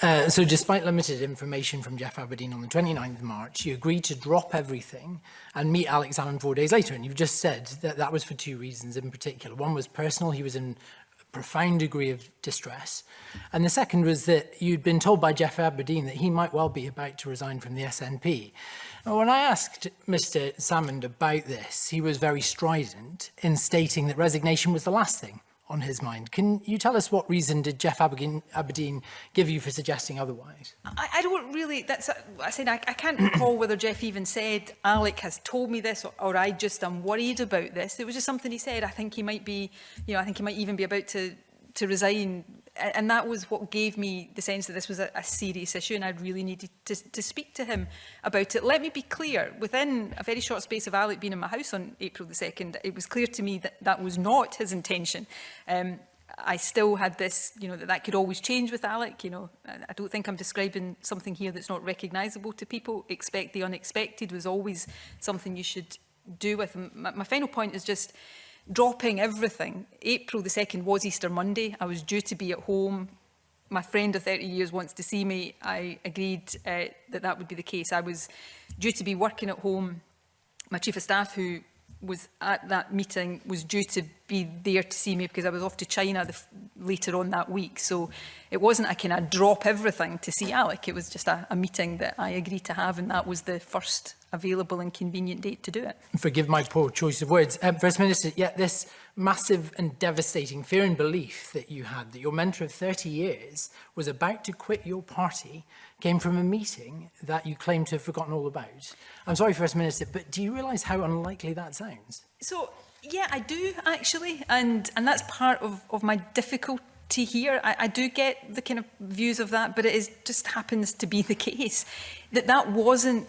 So despite limited information from Jeff Aberdeen on the 29th of March, you agreed to drop everything and meet Alex Allen 4 days later. And you've just said that that was for two reasons in particular. One was personal. He was in a profound degree of distress. And the second was that you'd been told by Jeff Aberdeen that he might well be about to resign from the SNP. Now, when I asked Mr. Salmond about this, he was very strident in stating that resignation was the last thing on his mind. Can you tell us what reason did Jeff Aberdeen give you for suggesting otherwise? I don't really, I said I can't recall whether Jeff even said, Alec has told me this, or I just am worried about this. It was just something he said. I think he might be, I think he might even be about to resign. And that was what gave me the sense that this was a serious issue and I really needed to speak to him about it. Let me be clear, within a very short space of Alec being in my house on April the 2nd, it was clear to me that that was not his intention. I still had this, that could always change with Alec. I don't think I'm describing something here that's not recognisable to people. Expect the unexpected was always something you should do with him. My final point is just, dropping everything. April the 2nd was Easter Monday. I was due to be at home. My friend of 30 years wants to see me. I agreed that would be the case. I was due to be working at home. My chief of staff, who was at that meeting, was due to be there to see me because I was off to China later on that week. So it wasn't a kind of drop everything to see Alec. It was just a meeting that I agreed to have, and that was the first available and convenient date to do it. Forgive my poor choice of words. First Minister, yet this massive and devastating fear and belief that you had that your mentor of 30 years was about to quit your party came from a meeting that you claim to have forgotten all about. I'm sorry, First Minister, but do you realise how unlikely that sounds? So, yeah, I do actually, and that's part of my difficulty here. I do get the kind of views of that, but it just happens to be the case that wasn't